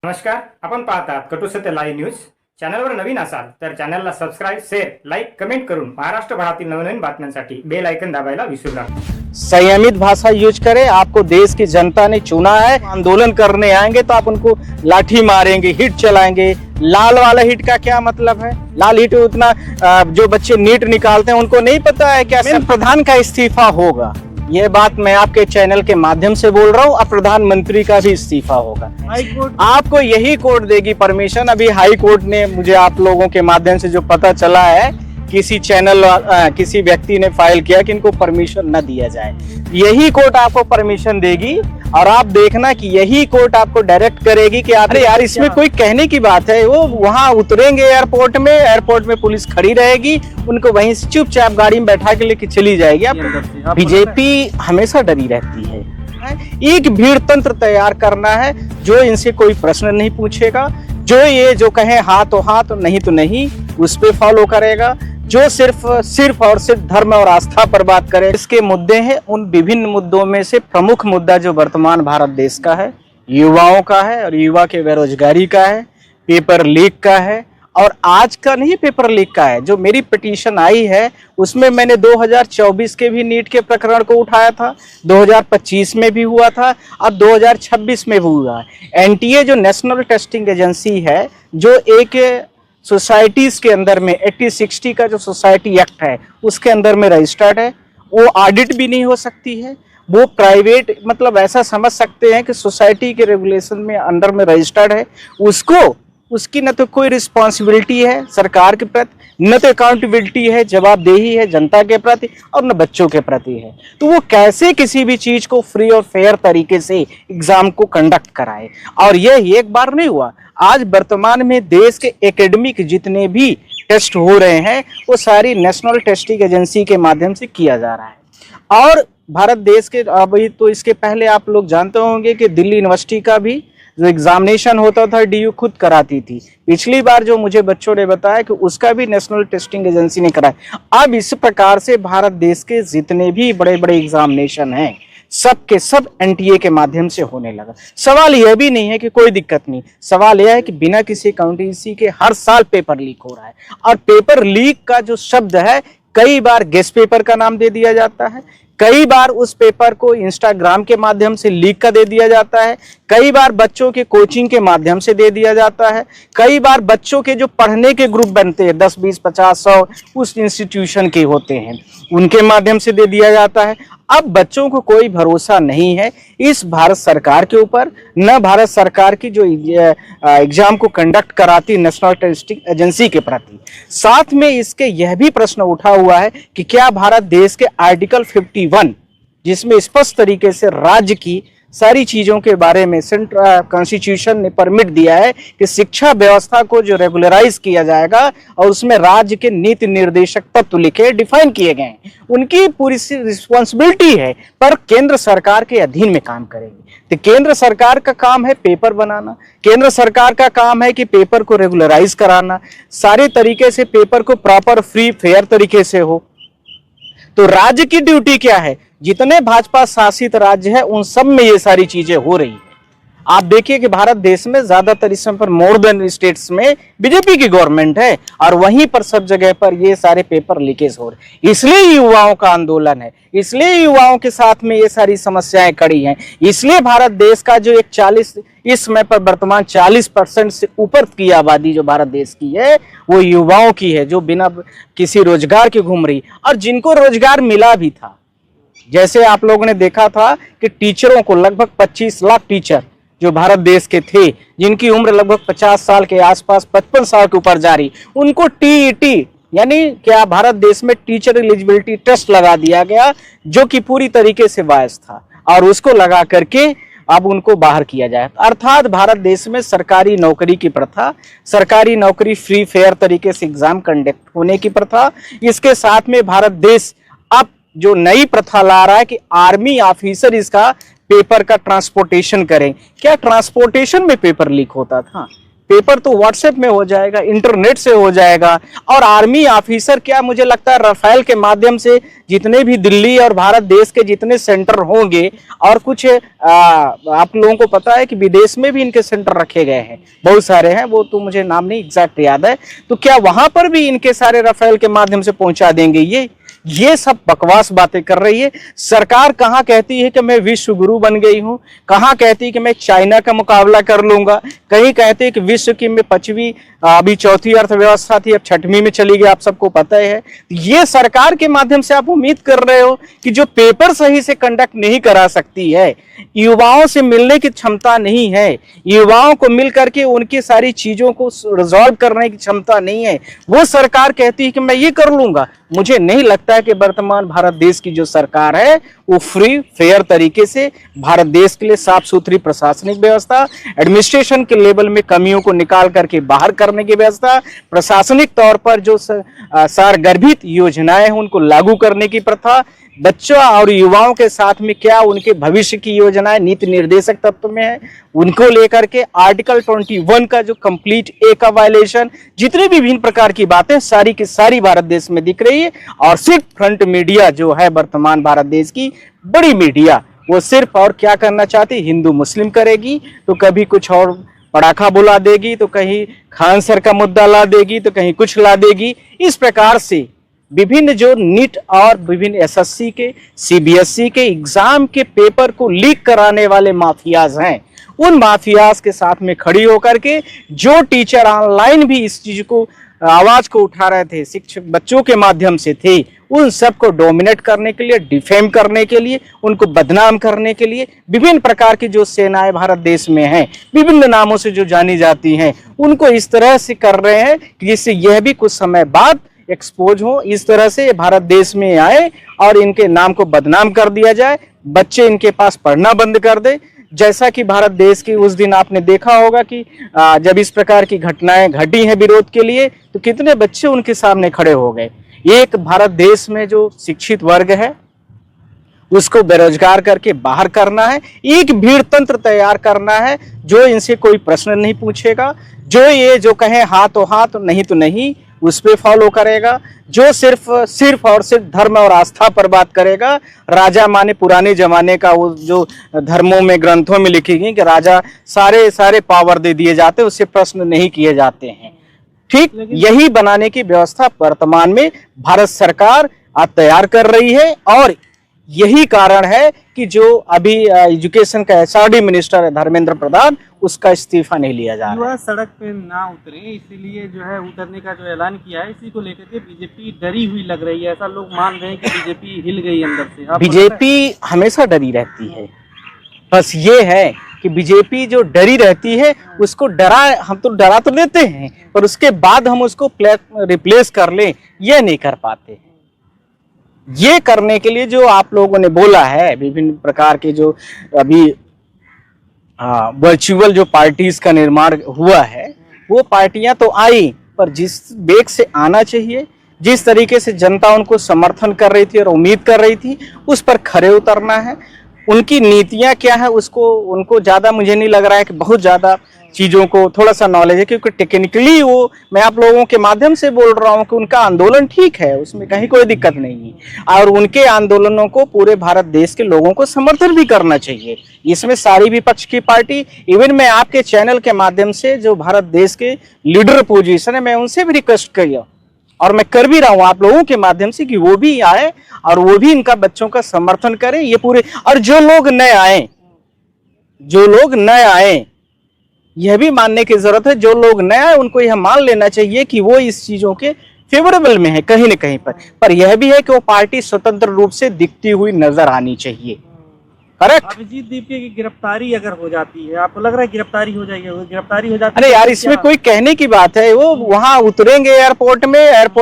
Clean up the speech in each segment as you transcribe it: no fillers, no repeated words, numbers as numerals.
नमस्कार. आपण पाहतात कटू सत्य लाईव्ह न्यूज. चॅनलवर नवीन असाल तर चॅनलला सबस्क्राइब, शेअर, लाईक, कमेंट करून महाराष्ट्रभरातील नवनवीन बातम्यांसाठी बेल आयकन दाबायला विसरू नका. संयमित भाषा यूज करें। आपको देश की जनता ने चुना है। आंदोलन करने आएंगे तो आप उनको लाठी मारेंगे, हिट चलाएंगे। लाल वाला हिट का क्या मतलब है? लाल हिट उतना जो बच्चे नीट निकालते हैं उनको नहीं पता है क्या प्रधान का इस्तीफा होगा। ये बात मैं आपके चैनल के माध्यम से बोल रहा हूँ। अब प्रधानमंत्री का भी इस्तीफा होगा। हाई कोर्ट आपको यही कोर्ट देगी परमिशन। अभी हाई कोर्ट ने मुझे आप लोगों के माध्यम से जो पता चला है, किसी व्यक्ति ने फाइल किया कि इनको परमिशन न दिया जाए। यही कोर्ट आपको परमिशन देगी और आप देखना कि यही कोर्ट आपको डायरेक्ट करेगी कि अरे यार इसमें कोई कहने की बात है। वो वहां उतरेंगे एयरपोर्ट में पुलिस खड़ी रहेगी, उनको वहीं से चुपचाप गाड़ी में बैठा के लेके चली जाएगी। बीजेपी हमेशा डरी रहती है। एक भीड़ तंत्र तैयार करना है, जो इनसे कोई प्रश्न नहीं पूछेगा, जो कहे हाँ तो हाँ तो नहीं तो नहीं, उस पे फॉलो करेगा, जो सिर्फ और सिर्फ धर्म और आस्था पर बात करे। इसके मुद्दे हैं, उन विभिन्न मुद्दों में से प्रमुख मुद्दा जो वर्तमान भारत देश का है, युवाओं का है और युवा के बेरोजगारी का है, पेपर लीक का है। और आज का नहीं, पेपर लीक का है। जो मेरी पिटीशन आई है उसमें मैंने 2024 के भी नीट के प्रकरण को उठाया था, 2025 में भी हुआ था, अब 2026 में भी हुआ है। एनटीए जो नेशनल टेस्टिंग एजेंसी है, जो एक सोसाइटीज के अंदर में 80-60 का जो सोसाइटी एक्ट है उसके अंदर में रजिस्टर्ड है, वो ऑडिट भी नहीं हो सकती है। वो प्राइवेट, मतलब ऐसा समझ सकते हैं कि सोसाइटी के रेगुलेशन में अंडर में रजिस्टर्ड है। उसकी न तो कोई रिस्पॉन्सिबिलिटी है सरकार के प्रति, न तो अकाउंटेबिलिटी है, जवाबदेही है जनता के प्रति, और न बच्चों के प्रति है। तो वो कैसे किसी भी चीज को फ्री और फेयर तरीके से एग्जाम को कंडक्ट कराए। और यह एक बार नहीं हुआ। आज वर्तमान में देश के एकेडमिक जितने भी टेस्ट हो रहे हैं वो सारी नेशनल टेस्टिंग एजेंसी के माध्यम से किया जा रहा है। और भारत देश के अभी तो इसके पहले आप लोग जानते होंगे कि दिल्ली यूनिवर्सिटी का भी जो एग्जामिनेशन होता था डीयू खुद कराती थी। पिछली बार जो मुझे बच्चों ने बताया कि उसका भी नेशनल टेस्टिंग एजेंसी ने कराया। अब इस प्रकार से भारत देश के जितने भी बड़े बड़े एग्जामिनेशन हैं सब के सब एनटीए के माध्यम से होने लगा। सवाल यह भी नहीं है कि कोई दिक्कत नहीं, सवाल यह है कि बिना किसी अकाउंटेंसी के हर साल पेपर लीक हो रहा है। और पेपर लीक का जो शब्द है, कई बार गेस्ट पेपर का नाम दे दिया जाता है, कई बार उस पेपर को इंस्टाग्राम के माध्यम से लीक का दे दिया जाता है, कई बार बच्चों के कोचिंग के माध्यम से दे दिया जाता है, कई बार बच्चों के जो पढ़ने के ग्रुप बनते हैं 10, 20, 50, 100 उस इंस्टीट्यूशन के होते हैं, उनके माध्यम से दे दिया जाता है। अब बच्चों को कोई भरोसा नहीं है इस भारत सरकार के ऊपर, न भारत सरकार की जो एग्जाम को कंडक्ट कराती नेशनल टेस्टिंग एजेंसी के प्रति। साथ में इसके यह भी प्रश्न उठा हुआ है कि क्या भारत देश के आर्टिकल 51, जिसमें स्पष्ट तरीके से राज्य की सारी चीजों के बारे में सेंट्रल कॉन्स्टिट्यूशन ने परमिट दिया है कि शिक्षा व्यवस्था को जो रेगुलराइज किया जाएगा और उसमें राज्य के नीति निर्देशक तत्व लिखे डिफाइन किए गए हैं, उनकी पूरी रिस्पॉन्सिबिलिटी है, पर केंद्र सरकार के अधीन में काम करेगी। तो केंद्र सरकार का काम है पेपर बनाना, केंद्र सरकार का काम है कि पेपर को रेगुलराइज कराना, सारे तरीके से पेपर को प्रॉपर फ्री फेयर तरीके से हो। तो राज्य की ड्यूटी क्या है? जितने भाजपा शासित राज्य है उन सब में ये सारी चीजें हो रही है। आप देखिए कि भारत देश में ज्यादातर इस समय पर मोर देन स्टेट्स में बीजेपी की गवर्नमेंट है और वहीं पर सब जगह पर ये सारे पेपर लीकेज हो रहे। इसलिए युवाओं का आंदोलन है, इसलिए युवाओं के साथ में ये सारी समस्याएं खड़ी हैं। इसलिए भारत देश का जो इस समय पर वर्तमान 40% से ऊपर की आबादी जो भारत देश की है वो युवाओं की है, जो बिना किसी रोजगार के घूम रही। और जिनको रोजगार मिला भी था, जैसे आप लोगों ने देखा था कि टीचरों को लगभग 25 लाख टीचर जो भारत देश के थे, जिनकी उम्र लगभग 50 साल के आसपास 55 साल के ऊपर जा रही, उनको टीईटी यानी क्या भारत देश में टीचर एलिजिबिलिटी टेस्ट लगा दिया गया, जो कि पूरी तरीके से बायस था, और उसको लगा करके अब उनको बाहर किया जाए। अर्थात भारत देश में सरकारी नौकरी की प्रथा, सरकारी नौकरी फ्री फेयर तरीके से एग्जाम कंडक्ट होने की प्रथा, इसके साथ में भारत देश अब जो नई प्रथा ला रहा है कि आर्मी ऑफिसर इसका पेपर का ट्रांसपोर्टेशन करें। क्या ट्रांसपोर्टेशन में पेपर लीक होता था? पेपर तो व्हाट्सएप में हो जाएगा, इंटरनेट से हो जाएगा। और आर्मी ऑफिसर क्या, मुझे लगता है राफेल के माध्यम से जितने भी दिल्ली और भारत देश के जितने सेंटर होंगे, और कुछ आप लोगों को पता है कि विदेश में भी इनके सेंटर रखे गए हैं, बहुत सारे हैं, वो तो मुझे नाम नहीं एग्जैक्ट याद है। तो क्या वहां पर भी इनके सारे राफेल के माध्यम से पहुंचा देंगे? ये सब बकवास बातें कर रही है सरकार। कहाँ कहती है कि मैं विश्व गुरु बन गई हूं, कहाँ कहती है कि मैं चाइना का मुकाबला कर लूंगा, कहीं कहते हैं कि विश्व की मैं 5वीं, अभी 4थी अर्थव्यवस्था थी, अब 6वीं में चली गई, आप सबको पता है। ये सरकार के माध्यम से आप उम्मीद कर रहे हो कि जो पेपर सही से कंडक्ट नहीं करा सकती है, युवाओं से मिलने की क्षमता नहीं है, युवाओं को मिल करके उनकी सारी चीजों को रिजॉल्व करने की क्षमता नहीं है, वो सरकार कहती है कि मैं ये कर लूंगा। मुझे नहीं लगता है कि वर्तमान भारत देश की जो सरकार है वो फ्री फेयर तरीके से भारत देश के लिए साफ सुथरी प्रशासनिक व्यवस्था, एडमिनिस्ट्रेशन के लेवल में कमियों को निकाल करके बाहर करने की व्यवस्था, प्रशासनिक तौर पर जो सारगर्भित योजनाएं हैं उनको लागू करने की प्रथा, बच्चों और युवाओं के साथ में क्या उनके भविष्य की योजनाएं नीति निर्देशक तत्व में है, उनको लेकर के आर्टिकल 21 का जो कंप्लीट ए का वायलेशन, जितनी भी विभिन्न प्रकार की बातें सारी की सारी भारत देश में दिख रही है। और सिर्फ फ्रंट मीडिया जो है वर्तमान भारत देश की बड़ी मीडिया, वो सिर्फ और क्या करना चाहती, हिंदू मुस्लिम करेगी तो कभी कुछ और पटाखा बुला देगी, तो कहीं खान सर का मुद्दा ला देगी, तो कहीं कुछ ला देगी। इस प्रकार से विभिन्न जो नीट और विभिन्न एसएससी के, सीबीएसई के एग्जाम के पेपर को लीक कराने वाले माफियाज हैं, उन माफियाज के साथ में खड़ी होकर के जो टीचर ऑनलाइन भी इस चीज को आवाज को उठा रहे थे, शिक्षक बच्चों के माध्यम से थे, उन सबको डोमिनेट करने के लिए, डिफेम करने के लिए, उनको बदनाम करने के लिए विभिन्न प्रकार की जो सेनाएं भारत देश में हैं, विभिन्न नामों से जो जानी जाती हैं, उनको इस तरह से कर रहे हैं कि जिससे यह भी कुछ समय बाद एक्सपोज हो, इस तरह से भारत देश में आए और इनके नाम को बदनाम कर दिया जाए, बच्चे इनके पास पढ़ना बंद कर दे। जैसा कि भारत देश की उस दिन आपने देखा होगा कि जब इस प्रकार की घटनाएं घटी हैं विरोध के लिए, तो कितने बच्चे उनके सामने खड़े हो गए। एक भारत देश में जो शिक्षित वर्ग है उसको बेरोजगार करके बाहर करना है, एक भीड़ तंत्र तैयार करना है जो इनसे कोई प्रश्न नहीं पूछेगा, जो ये जो कहे हाँ तो हाँ, तो नहीं तो नहीं, उस पे फॉलो करेगा, जो सिर्फ और सिर्फ धर्म और आस्था पर बात करेगा। राजा माने पुराने जमाने का वो जो धर्मों में ग्रंथों में लिखी गई कि राजा सारे पावर दे दिए जाते, उससे प्रश्न नहीं किए जाते हैं। ठीक यही बनाने की व्यवस्था वर्तमान में भारत सरकार आज तैयार कर रही है, और यही कारण है कि जो अभी एजुकेशन का एचआरडी मिनिस्टर है धर्मेंद्र प्रधान, उसका इस्तीफा नहीं लिया जा रहा है। सड़क पे ना उतरे, इसीलिए जो है उतरने का जो ऐलान किया है, इसी को लेकर के बीजेपी डरी हुई लग रही है। ऐसा लोग मान रहे हैं कि बीजेपी हिल गई अंदर से। बीजेपी हमेशा डरी रहती है, बस ये है कि बीजेपी जो डरी रहती है उसको हम तो डरा तो देते हैं, पर उसके बाद हम उसको रिप्लेस कर लें, ये नहीं कर पाते। ये करने के लिए जो आप लोगों ने बोला है, विभिन्न प्रकार के जो अभी वर्चुअल जो पार्टीज का निर्माण हुआ है, वो पार्टियां तो आई, पर जिस वेग से आना चाहिए, जिस तरीके से जनता उनको समर्थन कर रही थी और उम्मीद कर रही थी, उस पर खरे उतरना है। उनकी नीतियां क्या है उसको उनको ज़्यादा मुझे नहीं लग रहा है कि बहुत ज़्यादा चीज़ों को थोड़ा सा नॉलेज है, क्योंकि टेक्निकली वो मैं आप लोगों के माध्यम से बोल रहा हूँ कि उनका आंदोलन ठीक है, उसमें कहीं कोई दिक्कत नहीं है, और उनके आंदोलनों को पूरे भारत देश के लोगों को समर्थन भी करना चाहिए। इसमें सारी विपक्ष की पार्टी, इवन मैं आपके चैनल के माध्यम से जो भारत देश के लीडर पोजीशन है, मैं उनसे भी रिक्वेस्ट किया और मैं कर भी रहा हूँ आप लोगों के माध्यम से कि वो भी आए और वो भी इनका बच्चों का समर्थन करें। ये पूरे, और जो लोग नए आए यह भी मानने की जरूरत है, जो लोग नए आए उनको यह मान लेना चाहिए कि वो इस चीजों के फेवरेबल में है कहीं न कहीं पर यह भी है कि वो पार्टी स्वतंत्र रूप से दिखती हुई नजर आनी चाहिए। करेक्ट। अभिजीत दीपके की गिरफ्तारी अगर हो जाती है, आपको लग रहा है गिरफ्तारी हो जाएगी? गिरफ्तारी हो जाती है? अरे यार, इसमें कोई कहने की बात है? वो वहां उतरेंगे एयरपोर्ट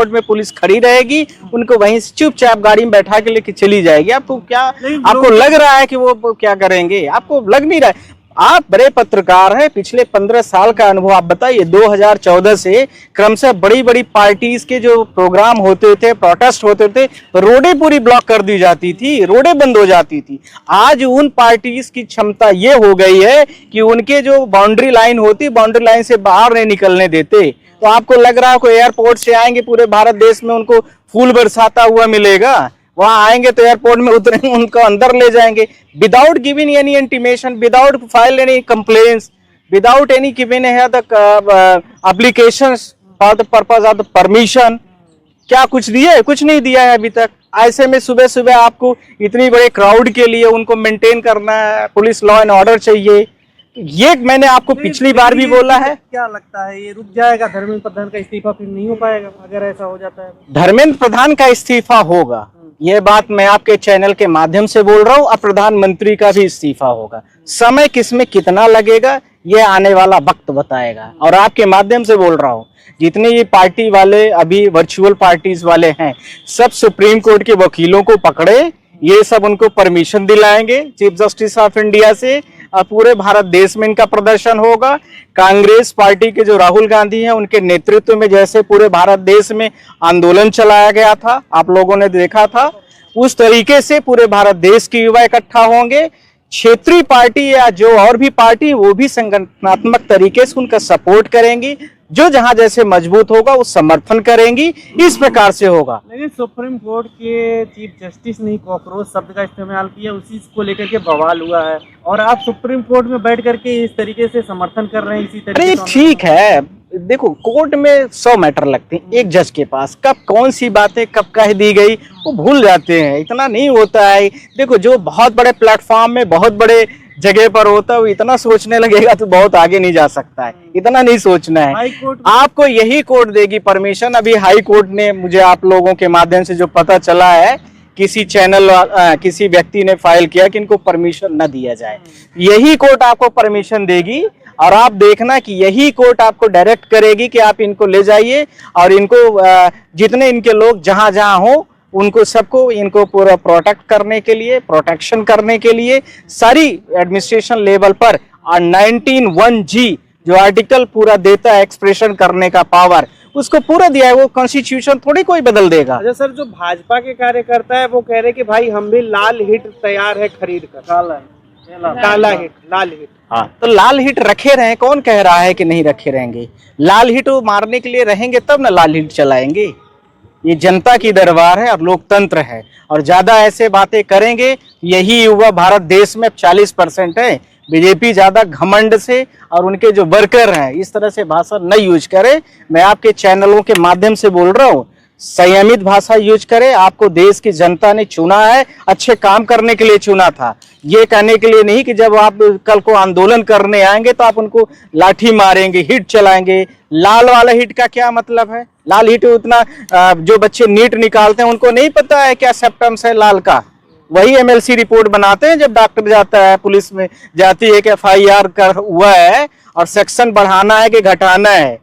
में पुलिस खड़ी रहेगी, उनको वहीं से चुपचाप गाड़ी में बैठा के लेके चली जाएगी। आपको क्या, आपको लग रहा है कि वो क्या करेंगे? आपको लग नहीं रहा है? आप बड़े पत्रकार हैं, पिछले 15 साल का अनुभव आप बताइए। 2014 से क्रमशः बड़ी बड़ी पार्टीज के जो प्रोग्राम होते थे, प्रोटेस्ट होते थे, रोडें पूरी ब्लॉक कर दी जाती थी, रोडें बंद हो जाती थी। आज उन पार्टीज की क्षमता ये हो गई है कि उनके जो बाउंड्री लाइन होती, बाउंड्री लाइन से बाहर नहीं निकलने देते। तो आपको लग रहा है कोई एयरपोर्ट से आएंगे, पूरे भारत देश में उनको फूल बरसाता हुआ मिलेगा? वहां आएंगे तो एयरपोर्ट में उतरेंगे, उनको अंदर ले जाएंगे without giving any intimation, without file any complaints, without any giving the applications for the purpose of the permission. क्या कुछ दिया है? कुछ नहीं दिया है अभी तक। ऐसे में सुबह सुबह आपको इतनी बड़े क्राउड के लिए उनको मेंटेन करना है, पुलिस लॉ एंड ऑर्डर चाहिए। ये मैंने आपको पिछली बार भी बोला है। क्या लगता है ये रुक जाएगा? धर्मेंद्र प्रधान का इस्तीफा फिर नहीं हो पाएगा अगर ऐसा हो जाता है? धर्मेंद्र प्रधान का इस्तीफा होगा, ये बात मैं आपके चैनल के माध्यम से बोल रहा हूँ। और प्रधानमंत्री का भी इस्तीफा होगा। समय किसमें कितना लगेगा ये आने वाला वक्त बताएगा। और आपके माध्यम से बोल रहा हूँ, जितने ये पार्टी वाले अभी वर्चुअल पार्टीज वाले हैं, सब सुप्रीम कोर्ट के वकीलों को पकड़े, ये सब उनको परमिशन दिलाएंगे चीफ जस्टिस ऑफ इंडिया से, और पूरे भारत देश में इनका प्रदर्शन होगा। कांग्रेस पार्टी के जो राहुल गांधी हैं, उनके नेतृत्व में जैसे पूरे भारत देश में आंदोलन चलाया गया था, आप लोगों ने देखा था, उस तरीके से पूरे भारत देश के युवा इकट्ठा होंगे। क्षेत्रीय पार्टी या जो और भी पार्टी, वो भी संगठनात्मक तरीके से उनका सपोर्ट करेंगी। जो जहां जैसे मजबूत होगा वो समर्थन करेंगी। इस प्रकार से होगा। लेकिन सुप्रीम कोर्ट के चीफ जस्टिस ने कॉकरोच शब्द का इस्तेमाल किया, उसी को लेकर के बवाल हुआ है। और आप सुप्रीम कोर्ट में बैठ करके इस तरीके से समर्थन कर रहे हैं इसी तरीके अरे से। ठीक है, देखो कोर्ट में 100 मैटर लगते हैं एक जज के पास, कब कौन सी बातें कब कह दी गई वो भूल जाते हैं, इतना नहीं होता है। देखो जो बहुत बड़े प्लेटफॉर्म में बहुत बड़े जगह पर होता है वो इतना सोचने लगेगा तो बहुत आगे नहीं जा सकता है, इतना नहीं सोचना है। हाई कोर्ट आपको यही कोर्ट देगी परमिशन। अभी हाई कोर्ट ने, मुझे आप लोगों के माध्यम से जो पता चला है, किसी चैनल किसी व्यक्ति ने फाइल किया कि इनको परमिशन न दिया जाए, यही कोर्ट आपको परमिशन देगी। और आप देखना कि यही कोर्ट आपको डायरेक्ट करेगी कि आप इनको ले जाइए और इनको जितने इनके लोग जहां जहां हो उनको सबको इनको पूरा प्रोटेक्ट करने के लिए, प्रोटेक्शन करने के लिए सारी एडमिनिस्ट्रेशन लेवल पर। और 19(1)(g जो आर्टिकल पूरा देता है एक्सप्रेशन करने का पावर, उसको पूरा दिया है। वो कॉन्स्टिट्यूशन थोड़ी कोई बदल देगा। अच्छा सर, जो भाजपा के कार्यकर्ता है वो कह रहे कि भाई हम भी लाल हिट तैयार है खरीद कर। काला हिट, लाल हिट। हाँ, तो लाल हिट रखे रहे, कौन कह रहा है कि नहीं रखे रहेंगे? लाल हिट वो मारने के लिए रहेंगे तब ना लाल हिट चलाएंगे। ये जनता की दरबार है और लोकतंत्र है, और ज्यादा ऐसे बातें करेंगे। यही युवा भारत देश में 40% है। बीजेपी ज्यादा घमंड से और उनके जो वर्कर हैं इस तरह से भाषा न यूज करे। मैं आपके चैनलों के माध्यम से बोल रहा हूँ, संयमित भाषा यूज करें। आपको देश की जनता ने चुना है, अच्छे काम करने के लिए चुना था, ये कहने के लिए नहीं कि जब आप कल को आंदोलन करने आएंगे तो आप उनको लाठी मारेंगे, हिट चलाएंगे। लाल वाला हिट का क्या मतलब है? लाल हिट उतना जो बच्चे नीट निकालते हैं उनको नहीं पता है क्या सिम्टम्स है लाल का। वही एमएलसी रिपोर्ट बनाते हैं जब डॉक्टर जाता है, पुलिस में जाती है कि FIR कर हुआ है और सेक्शन बढ़ाना है कि घटाना है,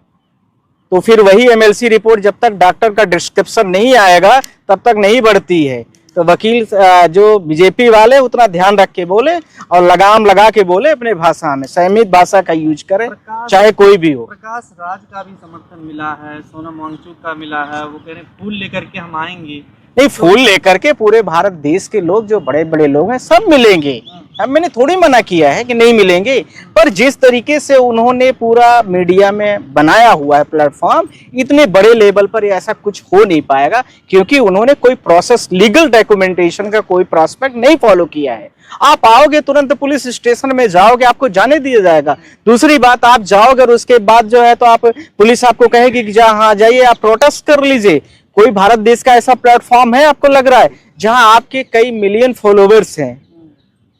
तो फिर वही एमएलसी रिपोर्ट जब तक डॉक्टर का डिस्क्रिप्शन नहीं आएगा तब तक नहीं बढ़ती है। तो वकील जो बीजेपी वाले उतना ध्यान रख के बोले और लगाम लगा के बोले, अपने भाषा में संयमित भाषा का यूज करें, चाहे कोई भी हो। प्रकाश राज का भी समर्थन मिला है, सोनम वांगचुक का मिला है, वो कह रहे हैं फूल लेकर के हम आएंगे। नहीं, फूल लेकर के पूरे भारत देश के लोग, जो बड़े बड़े लोग हैं, सब मिलेंगे। अब मैंने थोड़ी मना किया है कि नहीं मिलेंगे, पर जिस तरीके से उन्होंने पूरा मीडिया में बनाया हुआ है प्लेटफॉर्म, इतने बड़े लेवल पर ऐसा कुछ हो नहीं पाएगा, क्योंकि उन्होंने कोई प्रोसेस, लीगल डॉक्यूमेंटेशन का कोई प्रोस्पेक्ट नहीं फॉलो किया है। आप आओगे तुरंत पुलिस स्टेशन में जाओगे, आपको जाने दिया जाएगा। दूसरी बात, आप जाओगे और उसके बाद जो है तो आप पुलिस आपको कहेगी कि हाँ जाइए आप प्रोटेस्ट कर लीजिए। कोई भारत देश का ऐसा प्लेटफॉर्म है आपको लग रहा है जहां आपके कई मिलियन फॉलोवर्स हैं,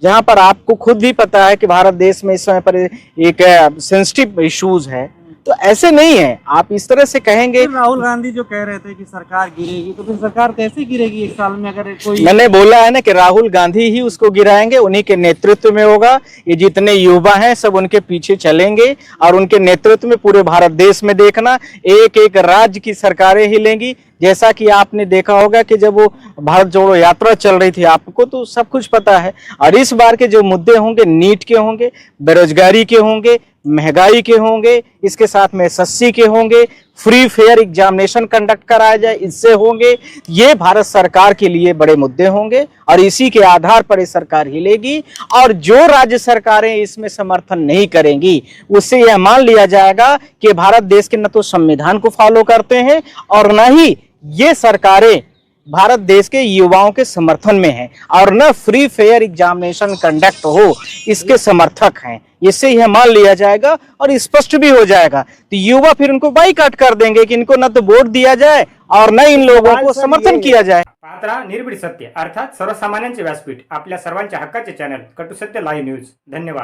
जहां पर आपको खुद भी पता है कि भारत देश में इस समय पर एक सेंसिटिव इश्यूज है, तो ऐसे नहीं है, आप इस तरह से कहेंगे। फिर राहुल गांधी जो कह रहे थे कि सरकार गिरेगी, तो फिर सरकार कैसे गिरेगी एक साल में अगर कोई। मैंने बोला है ना कि राहुल गांधी ही उसको गिराएंगे, उन्हीं के नेतृत्व में होगा। ये जितने युवा हैं सब उनके पीछे चलेंगे और उनके नेतृत्व में पूरे भारत देश में देखना एक एक राज्य की सरकारें हिलेंगी। जैसा कि आपने देखा होगा कि जब वो भारत जोड़ो यात्रा चल रही थी, आपको तो सब कुछ पता है। और इस बार के जो मुद्दे होंगे, नीट के होंगे, बेरोजगारी के होंगे, महंगाई के होंगे, इसके साथ में एसएससी के होंगे, फ्री फेयर एग्जामिनेशन कंडक्ट कराया जाए, इससे होंगे। ये भारत सरकार के लिए बड़े मुद्दे होंगे और इसी के आधार पर ये सरकार हिलेगी। और जो राज्य सरकारें इसमें समर्थन नहीं करेंगी, उससे यह मान लिया जाएगा कि भारत देश के न तो संविधान को फॉलो करते हैं और न ही ये सरकारें भारत देश के युवाओं के समर्थन में हैं और न फ्री फेयर एग्जामिनेशन कंडक्ट हो इसके समर्थक हैं। इससे यह मान लिया जाएगा और स्पष्ट भी हो जाएगा, तो युवा फिर उनको बाईकाट कर देंगे कि इनको न तो वोट दिया जाए और न इन लोगों को समर्थन किया जाए। पाहत रहा निर्भीड सत्य अर्थात सर्वसामान्यांचे व्यासपीठ, आपल्या सर्वांच्या हक्काचे चॅनल कटू सत्य लाईव्ह न्यूज। धन्यवाद।